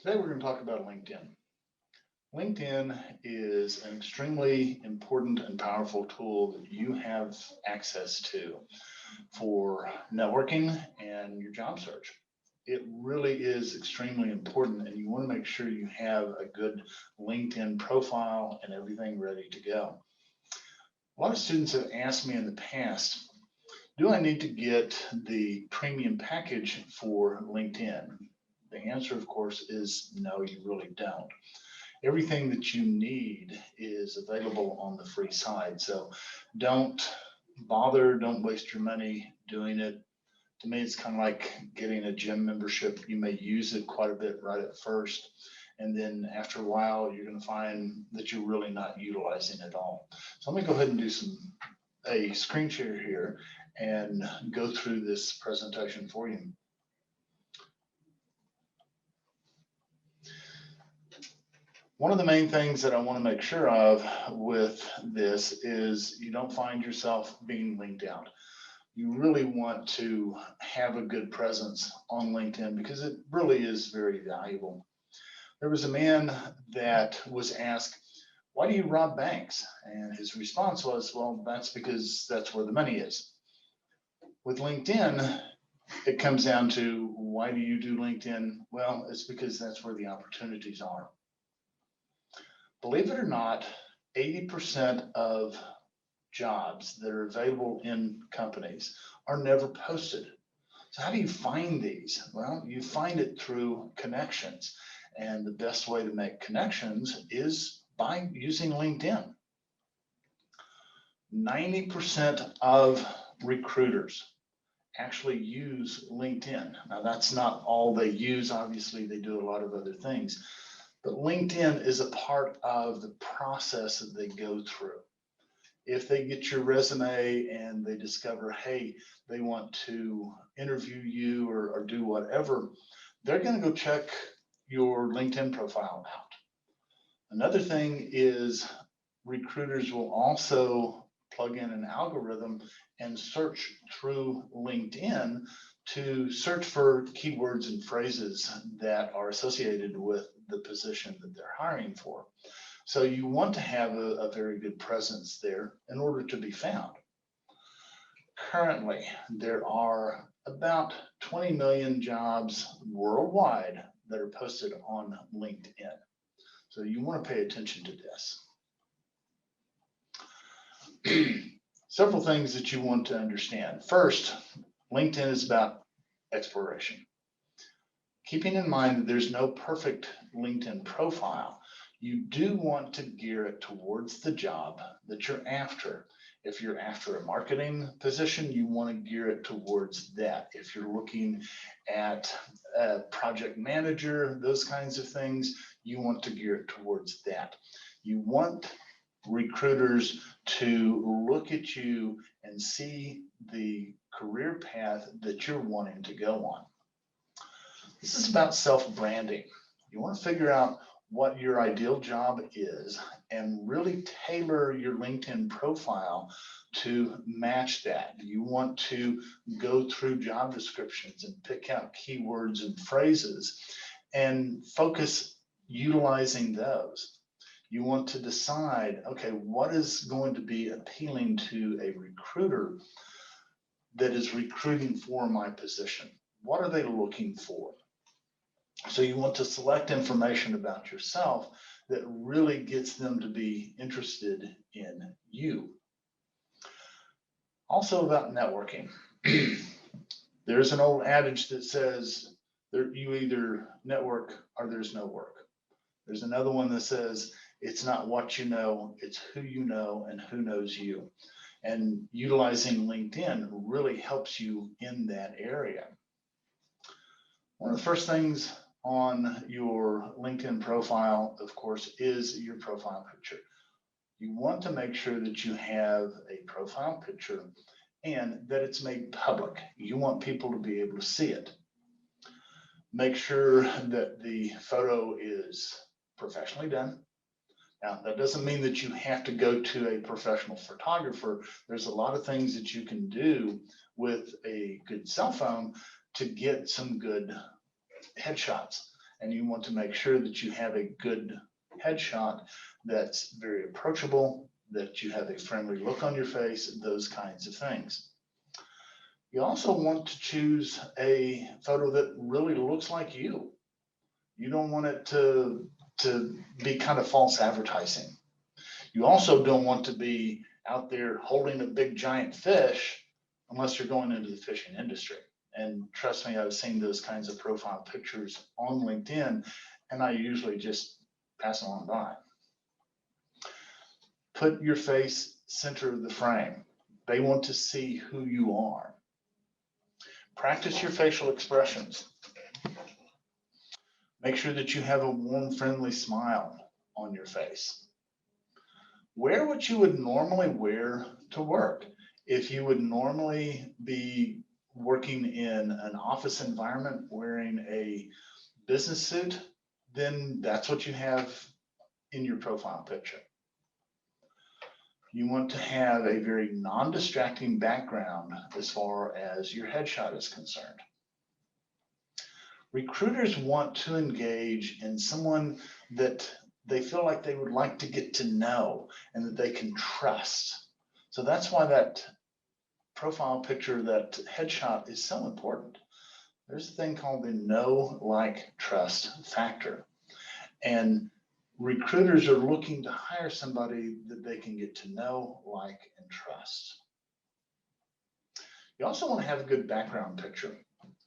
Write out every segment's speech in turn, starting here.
Today we're going to talk about LinkedIn. LinkedIn is an extremely important and powerful tool that you have access to for networking and your job search. It really is extremely important, and you want to make sure you have a good LinkedIn profile and everything ready to go. A lot of students have asked me in the past, do I need to get the premium package for LinkedIn? The answer, of course, is no, you really don't. Everything that you need is available on the free side. So don't bother, don't waste your money doing it. To me, it's kind of like getting a gym membership. You may use it quite a bit right at first, and then after a while, you're going to find that you're really not utilizing it all. So let me go ahead and do a screen share here and go through this presentation for you. One of the main things that I want to make sure of with this is you don't find yourself being linked out. You really want to have a good presence on LinkedIn because it really is very valuable. There was a man that was asked, why do you rob banks? And his response was, well, that's because that's where the money is. With LinkedIn, it comes down to why do you do LinkedIn? Well, it's because that's where the opportunities are. Believe it or not, 80% of jobs that are available in companies are never posted. So how do you find these? Well, you find it through connections. And the best way to make connections is by using LinkedIn. 90% of recruiters actually use LinkedIn. Now, that's not all they use. Obviously, they do a lot of other things. But LinkedIn is a part of the process that they go through. If they get your resume and they discover, hey, they want to interview you or do whatever, they're going to go check your LinkedIn profile out. Another thing is recruiters will also plug in an algorithm and search through LinkedIn to search for keywords and phrases that are associated with the position that they're hiring for. So you want to have a very good presence there in order to be found. Currently, there are about 20 million jobs worldwide that are posted on LinkedIn. So you want to pay attention to this. Several things that you want to understand. First, LinkedIn is about exploration. Keeping in mind that there's no perfect LinkedIn profile, you do want to gear it towards the job that you're after. If you're after a marketing position, you want to gear it towards that. If you're looking at a project manager, those kinds of things, you want to gear it towards that. You want recruiters to look at you and see the career path that you're wanting to go on. This is about self-branding. You want to figure out what your ideal job is and really tailor your LinkedIn profile to match that. You want to go through job descriptions and pick out keywords and phrases and focus utilizing those. You want to decide, okay, what is going to be appealing to a recruiter that is recruiting for my position? What are they looking for? So you want to select information about yourself that really gets them to be interested in you. Also about networking. There's an old adage that says you either network or there's no work. There's another one that says it's not what you know, it's who you know and who knows you. And utilizing LinkedIn really helps you in that area. One of the first things on your LinkedIn profile, of course, is your profile picture. You want to make sure that you have a profile picture and that it's made public. You want people to be able to see it. Make sure that the photo is professionally done. Now, that doesn't mean that you have to go to a professional photographer. There's a lot of things that you can do with a good cell phone to get some good headshots. and you want to make sure that you have a good headshot that's very approachable, that you have a friendly look on your face, those kinds of things. You also want to choose a photo that really looks like you. You don't want it to be kind of false advertising. You also don't want to be out there holding a big giant fish unless you're going into the fishing industry. And trust me, I've seen those kinds of profile pictures on LinkedIn, and I usually just pass them on by. Put your face center of the frame. They want to see who you are. Practice your facial expressions. Make sure that you have a warm, friendly smile on your face. Wear what you would normally wear to work. If you would normally be working in an office environment wearing a business suit, then that's what you have in your profile picture. You want to have a very non-distracting background as far as your headshot is concerned. Recruiters want to engage in someone that they feel like they would like to get to know and that they can trust. So that's why that profile picture, that headshot is so important. There's a thing called the know, like, trust factor. And recruiters are looking to hire somebody that they can get to know, like, and trust. You also want to have a good background picture.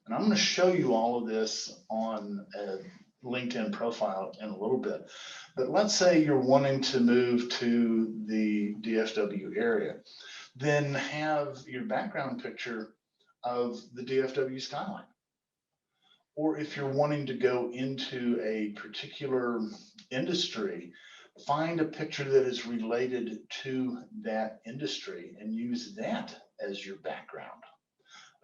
And I'm going to show you all of this on a LinkedIn profile in a little bit. But let's say you're wanting to move to the DFW area. Then have your background picture of the DFW skyline. Or if you're wanting to go into a particular industry, find a picture that is related to that industry and use that as your background.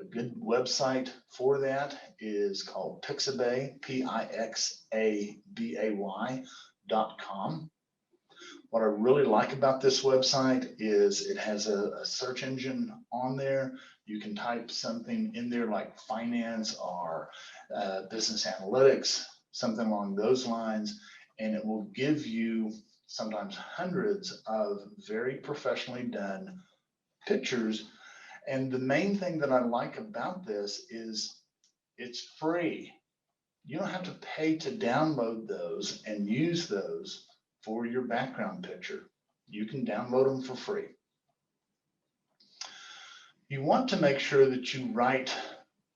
A good website for that is called Pixabay, Pixabay.com. What I really like about this website is it has a search engine on there. You can type something in there like finance or business analytics, something along those lines, and it will give you sometimes hundreds of very professionally done pictures. And the main thing that I like about this is it's free. You don't have to pay to download those and use those for your background picture. You can download them for free. You want to make sure that you write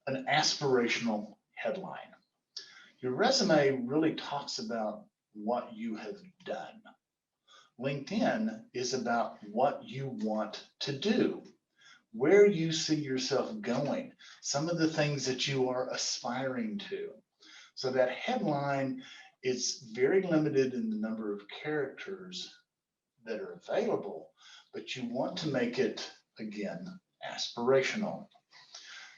an aspirational headline. Your resume really talks about what you have done. LinkedIn is about what you want to do, where you see yourself going, some of the things that you are aspiring to. So that headline is very limited in the number of characters that are available, but you want to make it, again, aspirational.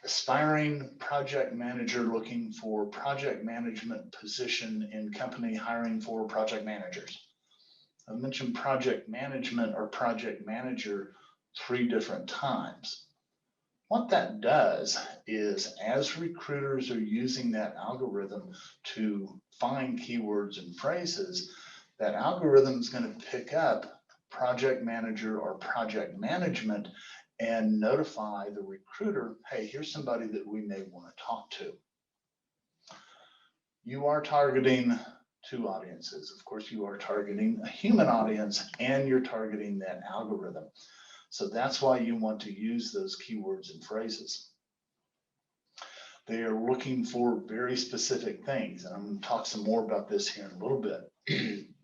Aspiring project manager looking for project management position in company hiring for project managers. I mentioned project management or project manager 3 different times. What that does is, as recruiters are using that algorithm to find keywords and phrases, that algorithm is going to pick up project manager or project management and notify the recruiter, hey, here's somebody that we may want to talk to. You are targeting 2 audiences. Of course, you are targeting a human audience and you're targeting that algorithm. So that's why you want to use those keywords and phrases. They are looking for very specific things. And I'm going to talk some more about this here in a little bit.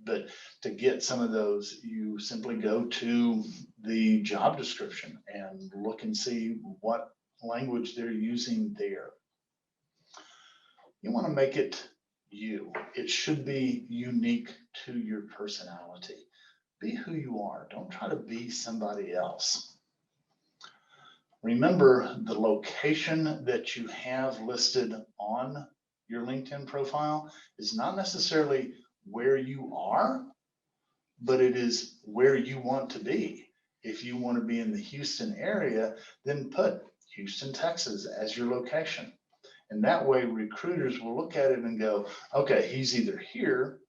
But to get some of those, you simply go to the job description and look and see what language they're using there. You want to make it you. It should be unique to your personality. Be who you are. Don't try to be somebody else. Remember, the location that you have listed on your LinkedIn profile is not necessarily where you are, but it is where you want to be. If you want to be in the Houston area, then put Houston, Texas as your location. And that way recruiters will look at it and go, okay, he's either here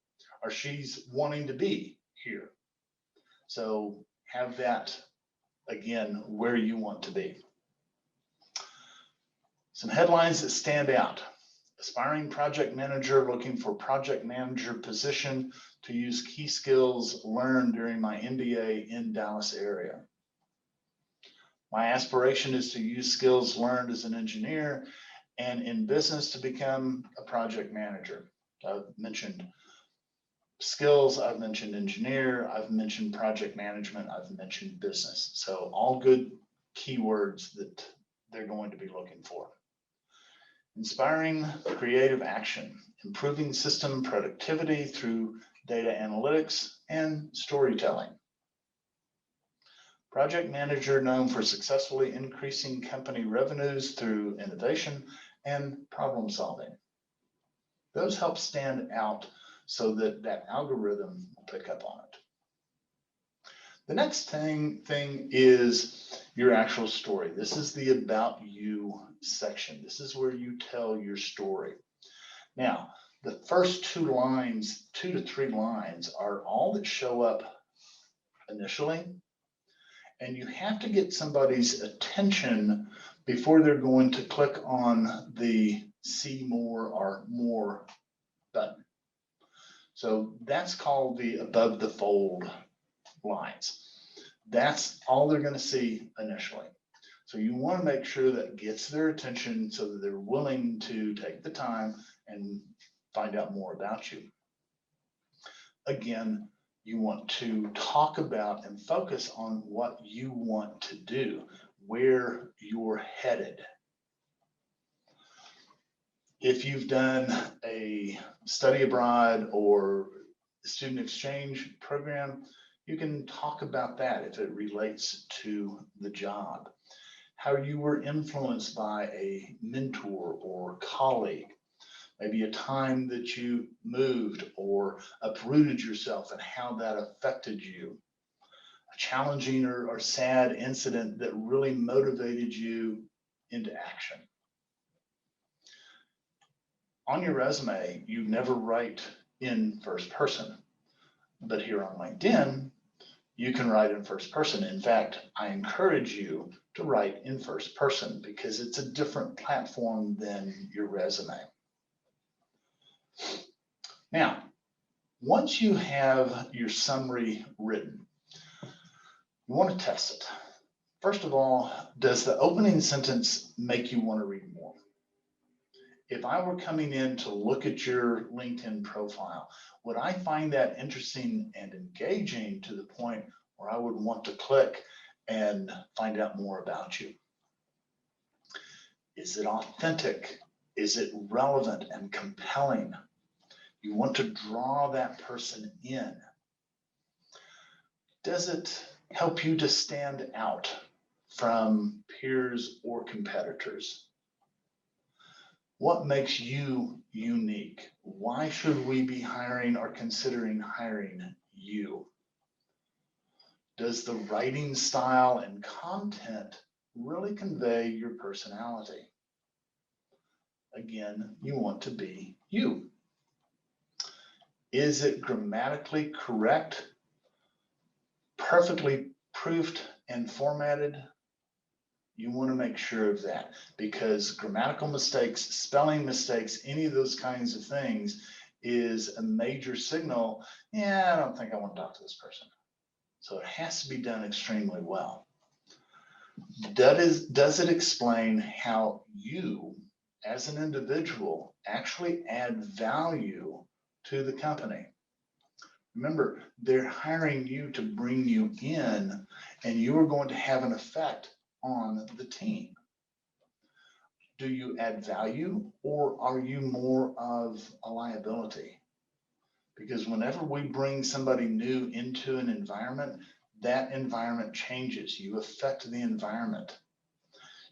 or she's wanting to be here. So have that, again, where you want to be. Some headlines that stand out. Aspiring project manager looking for project manager position to use key skills learned during my MBA in Dallas area. My aspiration is to use skills learned as an engineer and in business to become a project manager. I've mentioned skills, I've mentioned engineer, I've mentioned project management, I've mentioned business. So all good keywords that they're going to be looking for. Inspiring creative action, improving system productivity through data analytics and storytelling. Project manager known for successfully increasing company revenues through innovation and problem solving. Those help stand out so that that algorithm will pick up on it. The next thing is your actual story. This is the about you section. This is where you tell your story. Now, the first 2 lines, 2 to 3 lines, are all that show up initially. And you have to get somebody's attention before they're going to click on the see more or more button. So that's called the above the fold lines. That's all they're going to see initially. So you want to make sure that gets their attention so that they're willing to take the time and find out more about you. Again, you want to talk about and focus on what you want to do, where you're headed. If you've done a study abroad or student exchange program, you can talk about that if it relates to the job. How you were influenced by a mentor or colleague, maybe a time that you moved or uprooted yourself and how that affected you, a challenging or sad incident that really motivated you into action. On your resume, you never write in first person, but here on LinkedIn, you can write in first person. In fact, I encourage you to write in first person because it's a different platform than your resume. Now, once you have your summary written, you want to test it. First of all, does the opening sentence make you want to read more? If I were coming in to look at your LinkedIn profile, would I find that interesting and engaging to the point where I would want to click and find out more about you? Is it authentic? Is it relevant and compelling? You want to draw that person in. Does it help you to stand out from peers or competitors? What makes you unique? Why should we be hiring or considering hiring you? Does the writing style and content really convey your personality? Again, you want to be you. Is it grammatically correct, perfectly proofed and formatted? You want to make sure of that because grammatical mistakes, spelling mistakes, any of those kinds of things is a major signal. Yeah, I don't think I want to talk to this person. So it has to be done extremely well. Does it explain how you, as an individual, actually add value to the company? Remember, they're hiring you to bring you in, and you are going to have an effect on the team. Do you add value, or are you more of a liability? Because whenever we bring somebody new into an environment, that environment changes. You affect the environment.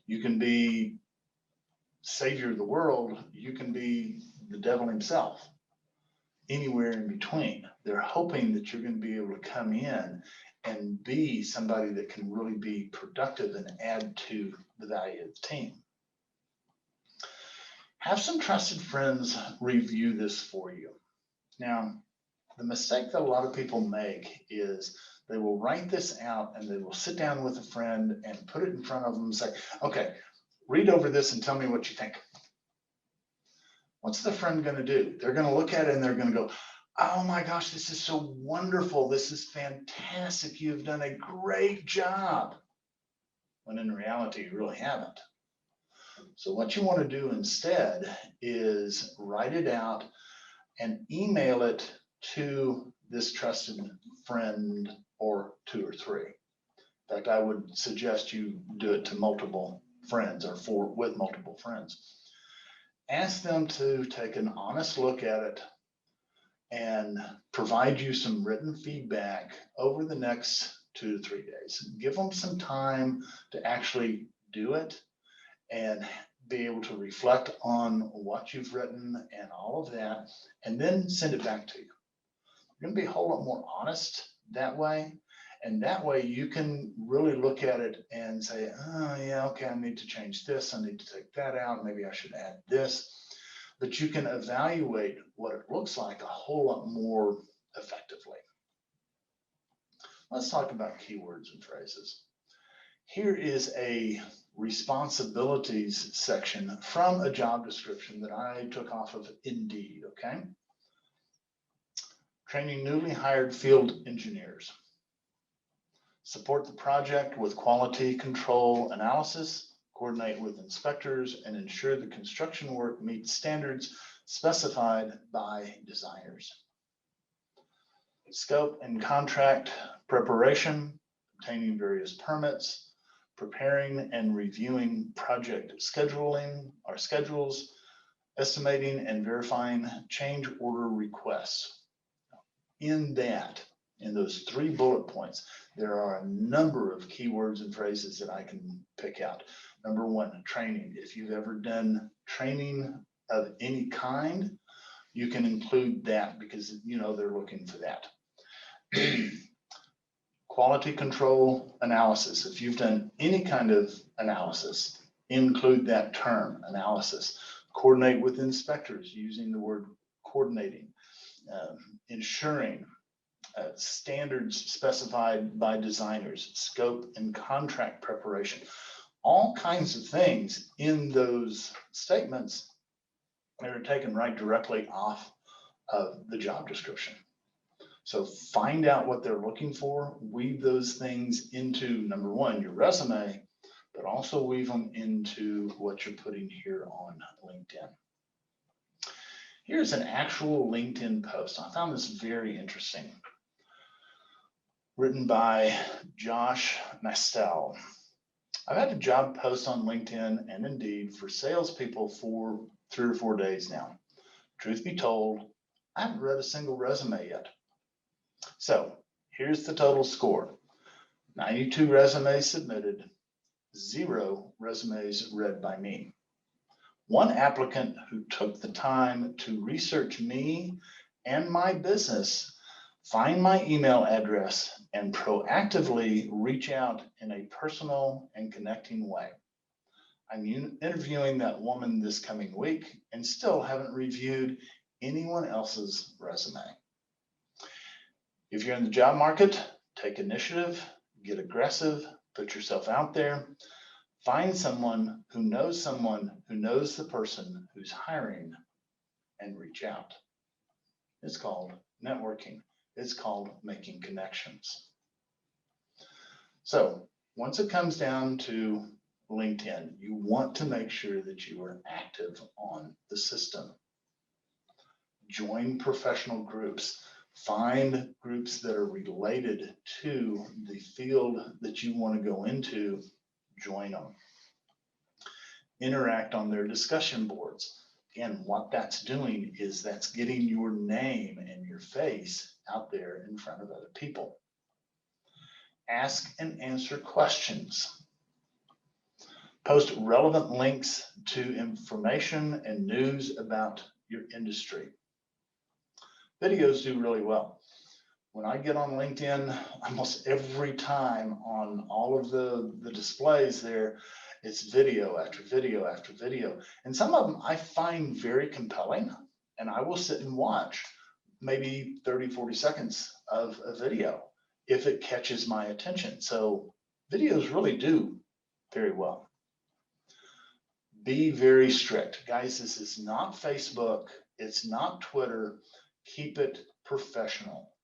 You can be savior of the world. You can be the devil himself. Anywhere in between. They're hoping that you're going to be able to come in and be somebody that can really be productive and add to the value of the team. Have some trusted friends review this for you. Now, the mistake that a lot of people make is they will write this out and they will sit down with a friend and put it in front of them and say, okay, read over this and tell me what you think. What's the friend going to do? They're going to look at it and they're going to go, oh my gosh, this is so wonderful. This is fantastic. You've done a great job. When in reality, you really haven't. So what you want to do instead is write it out and email it to this trusted friend or 2 or 3. In fact, I would suggest you do it to multiple friends or with multiple friends. Ask them to take an honest look at it and provide you some written feedback over the next 2 to 3 days. Give them some time to actually do it and be able to reflect on what you've written and all of that, and then send it back to you. You're going to be a whole lot more honest that way. And that way you can really look at it and say, oh yeah, okay, I need to change this. I need to take that out. Maybe I should add this. But you can evaluate what it looks like a whole lot more effectively. Let's talk about keywords and phrases. Here is a responsibilities section from a job description that I took off of Indeed, okay? Training newly hired field engineers. Support the project with quality control analysis, coordinate with inspectors, and ensure the construction work meets standards specified by designers. Scope and contract preparation, obtaining various permits, preparing and reviewing project scheduling or schedules, estimating and verifying change order requests. In those 3 bullet points, there are a number of keywords and phrases that I can pick out. Number 1, training. If you've ever done training of any kind, you can include that because you know they're looking for that. Quality control analysis. If you've done any kind of analysis, include that term, analysis. Coordinate with inspectors, using the word coordinating. Ensuring standards specified by designers, scope and contract preparation. All kinds of things in those statements that are taken right directly off of the job description. So find out what they're looking for, weave those things into, number 1, your resume, but also weave them into what you're putting here on LinkedIn. Here's an actual LinkedIn post. I found this very interesting. Written by Josh Mastel. I've had a job post on LinkedIn and Indeed for salespeople for 3 or 4 days now. Truth be told, I haven't read a single resume yet. So here's the total score. 92 resumes submitted, 0 resumes read by me. 1 applicant who took the time to research me and my business, find my email address, and proactively reach out in a personal and connecting way. I'm interviewing that woman this coming week and still haven't reviewed anyone else's resume. If you're in the job market, take initiative, get aggressive, put yourself out there, find someone who knows the person who's hiring, and reach out. It's called networking. It's called making connections. So once it comes down to LinkedIn, you want to make sure that you are active on the system. Join professional groups. Find groups that are related to the field that you want to go into. Join them. Interact on their discussion boards. Again, what that's doing is that's getting your name and your face out there in front of other people. Ask and answer questions. Post relevant links to information and news about your industry. Videos do really well. When I get on LinkedIn, almost every time on all of the displays there, It's video after video after video. And some of them I find very compelling, and I will sit and watch maybe 30, 40 seconds of a video if it catches my attention. So videos really do very well. Be very strict. Guys, this is not Facebook. It's not Twitter. Keep it professional.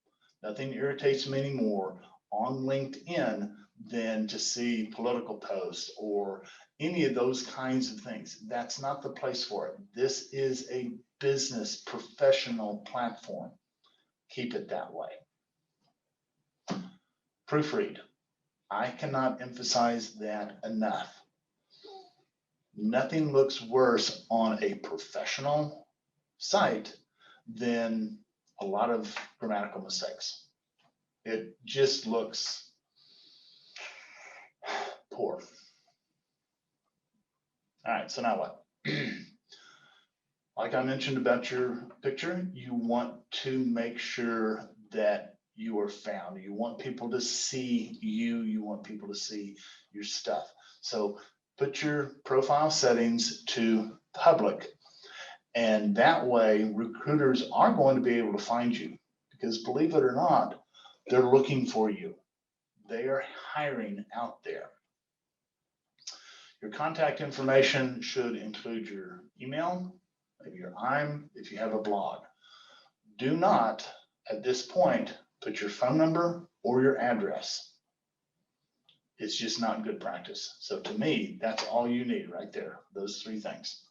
Nothing irritates me anymore on LinkedIn than to see political posts or any of those kinds of things. That's not the place for it. This is a business professional platform. Keep it that way. Proofread. I cannot emphasize that enough. Nothing looks worse on a professional site than a lot of grammatical mistakes. It just looks poor. All right, so now what? Like I mentioned about your picture, you want to make sure that you are found. You want people to see you. You want people to see your stuff. So put your profile settings to public. And that way, recruiters are going to be able to find you because, believe it or not, they're looking for you. They are hiring out there. Your contact information should include your email, maybe your IM, if you have a blog. Do not, at this point, put your phone number or your address. It's just not good practice. So to me, that's all you need right there, those three things.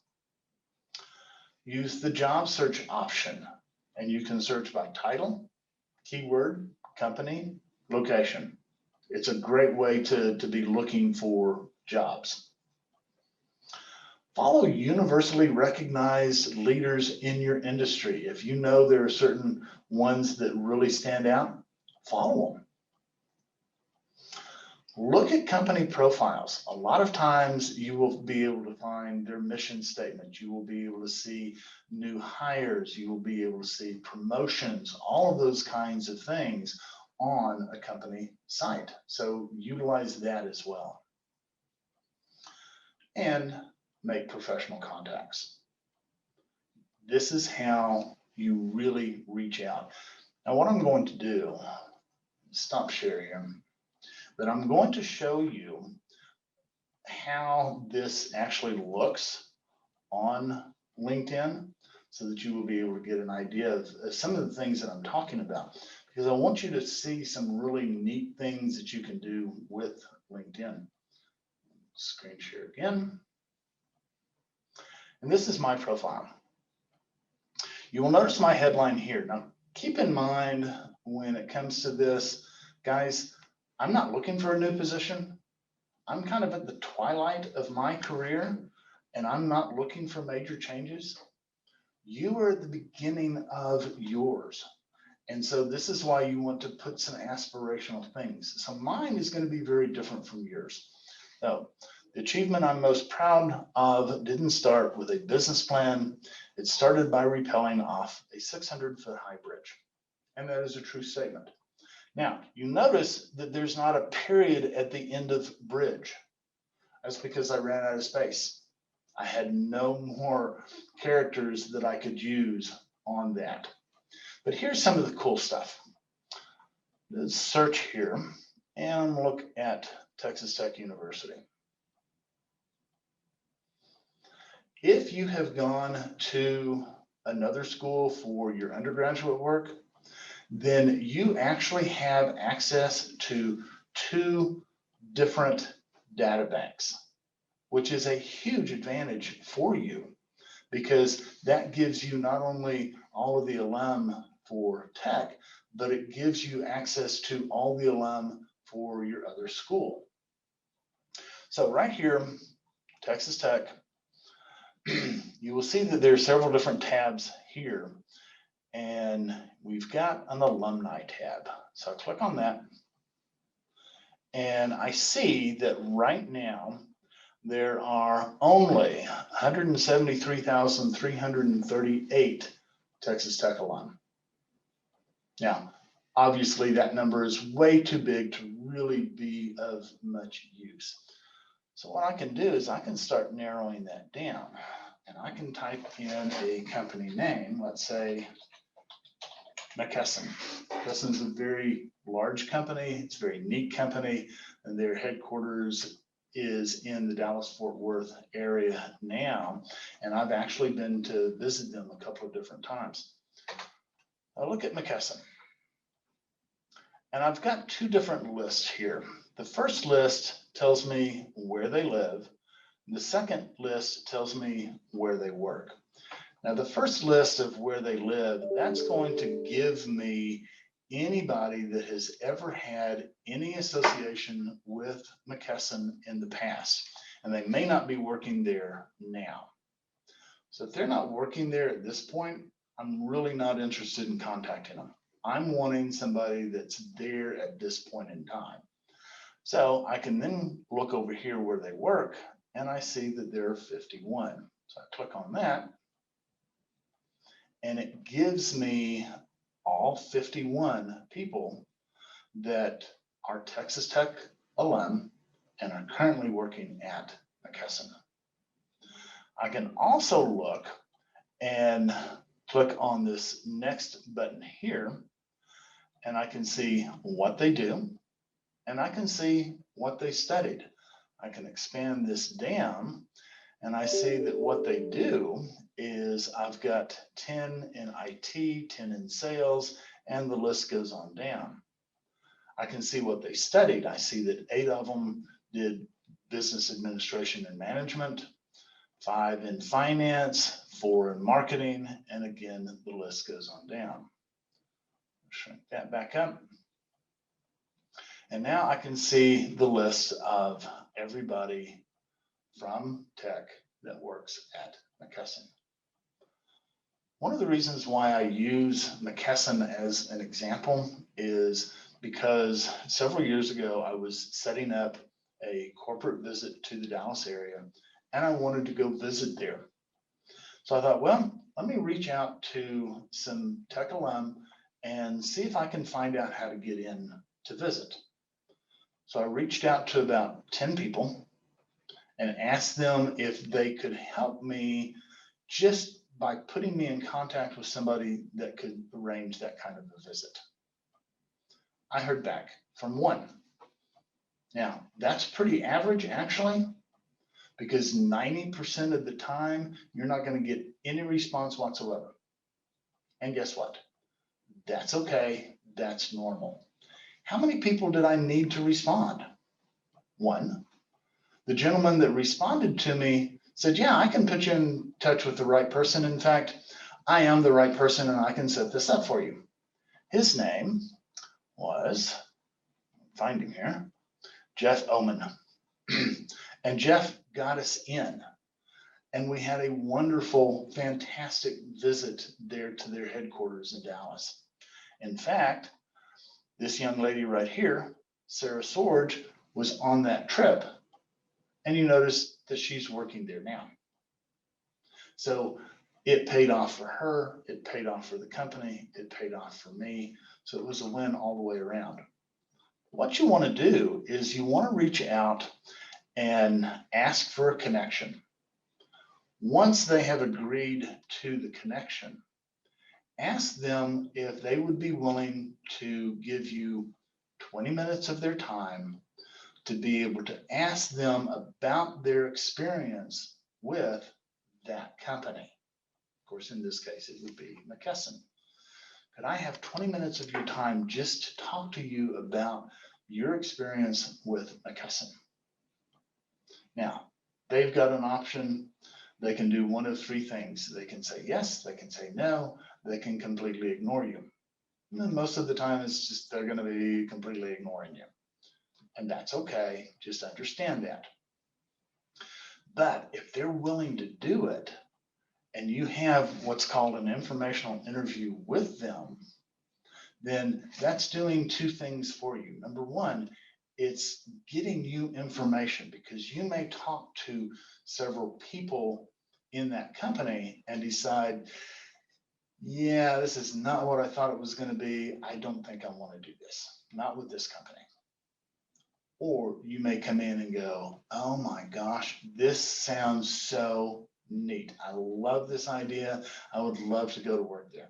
Use the job search option, and you can search by title, keyword, company, location. It's a great way to be looking for jobs. Follow universally recognized leaders in your industry. If you know there are certain ones that really stand out, follow them. Look at company profiles. A lot of times you will be able to find their mission statement. You will be able to see new hires. You will be able to see promotions, all of those kinds of things on a company site. So utilize that as well. And make professional contacts. This is how you really reach out. Now, what I'm going to do, stop sharing, but I'm going to show you how this actually looks on LinkedIn so that you will be able to get an idea of some of the things that I'm talking about, because I want you to see some really neat things that you can do with LinkedIn. Screen share again. And this is my profile. You will notice my headline here. Now, keep in mind when it comes to this, guys, I'm not looking for a new position. I'm kind of at the twilight of my career, and I'm not looking for major changes. You are at the beginning of yours. And so this is why you want to put some aspirational things. So mine is going to be very different from yours. So the achievement I'm most proud of didn't start with a business plan. It started by rappelling off a 600-foot high bridge. And that is a true statement. Now, you notice that there's not a period at the end of bridge. That's because I ran out of space. I had no more characters that I could use on that. But here's some of the cool stuff. Let's search here and look at Texas Tech University. If you have gone to another school for your undergraduate work, then you actually have access to 2 different data banks, which is a huge advantage for you because that gives you not only all of the alum for Tech, but it gives you access to all the alum for your other school. So right here, Texas Tech, you will see that there are several different tabs here, and we've got an alumni tab. So I click on that, and I see that right now there are only 173,338 Texas Tech alum. Now, obviously that number is way too big to really be of much use. So what I can do is I can start narrowing that down, and I can type in a company name, let's say McKesson. McKesson is a very large company. It's a very neat company, and their headquarters is in the Dallas-Fort Worth area now. And I've actually been to visit them a couple of different times. Now look at McKesson. And I've got two different lists here. The first list tells me where they live. The second list tells me where they work. Now, the first list of where they live, that's going to give me anybody that has ever had any association with McKesson in the past, and they may not be working there now. So if they're not working there at this point, I'm really not interested in contacting them. I'm wanting somebody that's there at this point in time. So I can then look over here where they work, and I see that there are 51. So I click on that, and it gives me all 51 people that are Texas Tech alum and are currently working at McKesson. I can also look and click on this next button here, and I can see what they do, and I can see what they studied. I can expand this down, and I see that what they do is I've got 10 in IT, 10 in sales, and the list goes on down. I can see what they studied. I see that 8 of them did business administration and management, 5 in finance, 4 in marketing, and again, the list goes on down. Shrink that back up. And now I can see the list of everybody from tech that works at McKesson. One of the reasons why I use McKesson as an example is because several years ago, I was setting up a corporate visit to the Dallas area, and I wanted to go visit there. So I thought, well, let me reach out to some tech alum and see if I can find out how to get in to visit. So I reached out to about 10 people and asked them if they could help me just by putting me in contact with somebody that could arrange that kind of a visit. I heard back from 1. Now, that's pretty average actually, because 90% of the time, you're not going to get any response whatsoever. And guess what? That's okay. That's normal. How many people did I need to respond? 1. The gentleman that responded to me said, yeah, I can put you in touch with the right person. In fact, I am the right person and I can set this up for you. His name was, find him here, Jeff Oman. And Jeff got us in. And we had a wonderful, fantastic visit there to their headquarters in Dallas. In fact, this young lady right here, Sarah Sorge, was on that trip. And you notice that she's working there now. So it paid off for her, it paid off for the company, it paid off for me. So it was a win all the way around. What you want to do is you want to reach out and ask for a connection. Once they have agreed to the connection, ask them if they would be willing to give you 20 minutes of their time to be able to ask them about their experience with that company. Of course, in this case, it would be McKesson. Could I have 20 minutes of your time just to talk to you about your experience with McKesson? Now, they've got an option. They can do one of 3 things. They can say yes, they can say no, they can completely ignore you. And then most of the time, it's just they're going to be completely ignoring you. And that's okay, just understand that. But if they're willing to do it, and you have what's called an informational interview with them, then that's doing 2 things for you. Number 1, it's getting you information, because you may talk to several people in that company and decide, yeah, this is not what I thought it was going to be. I don't think I want to do this, not with this company. Or you may come in and go, oh my gosh, this sounds so neat. I love this idea. I would love to go to work there.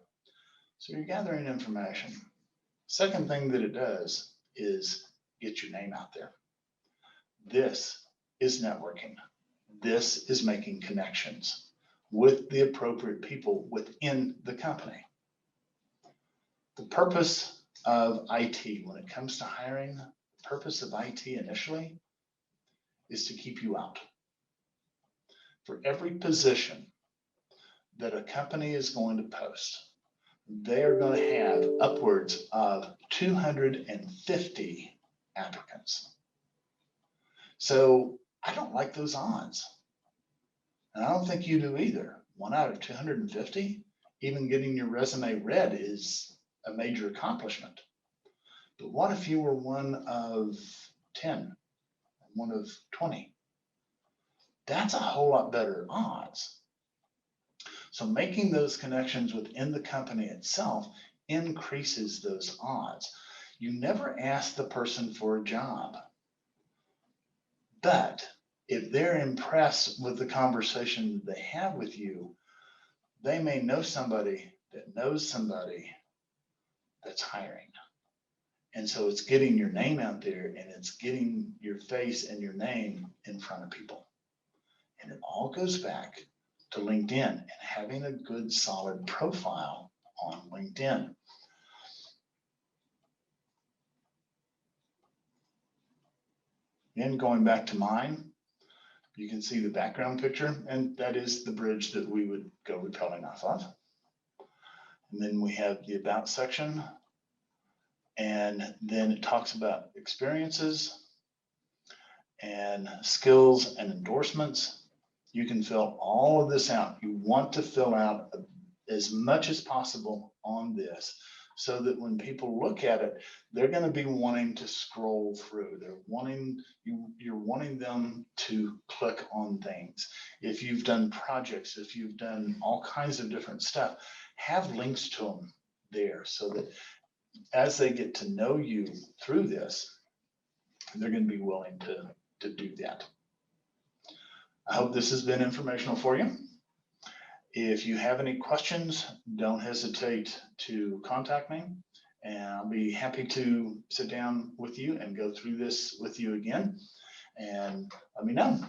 So you're gathering information. Second thing that it does is get your name out there. This is networking. This is making connections with the appropriate people within the company. The purpose of IT, when it comes to hiring, the purpose of IT initially is to keep you out. For every position that a company is going to post, they are going to have upwards of 250 applicants. So I don't like those odds. And I don't think you do either. 1 out of 250, even getting your resume read is a major accomplishment. But what if you were 1 of 10, 1 of 20? That's a whole lot better odds. So making those connections within the company itself increases those odds. You never ask the person for a job, but if they're impressed with the conversation they have with you, they may know somebody that knows somebody that's hiring. And so it's getting your name out there, and it's getting your face and your name in front of people. And it all goes back to LinkedIn and having a good solid profile on LinkedIn. Again, going back to mine, you can see the background picture, and that is the bridge that we would go rappelling off of. And then we have the about section, and then it talks about experiences and skills and endorsements. You can fill all of this out. You want to fill out as much as possible on this so that when people look at it, they're going to be wanting to scroll through. You're wanting them to click on things. If you've done projects, if you've done all kinds of different stuff, have links to them there so that as they get to know you through this, they're going to be willing to do that. I hope this has been informational for you. If you have any questions, don't hesitate to contact me, and I'll be happy to sit down with you and go through this with you again, and let me know.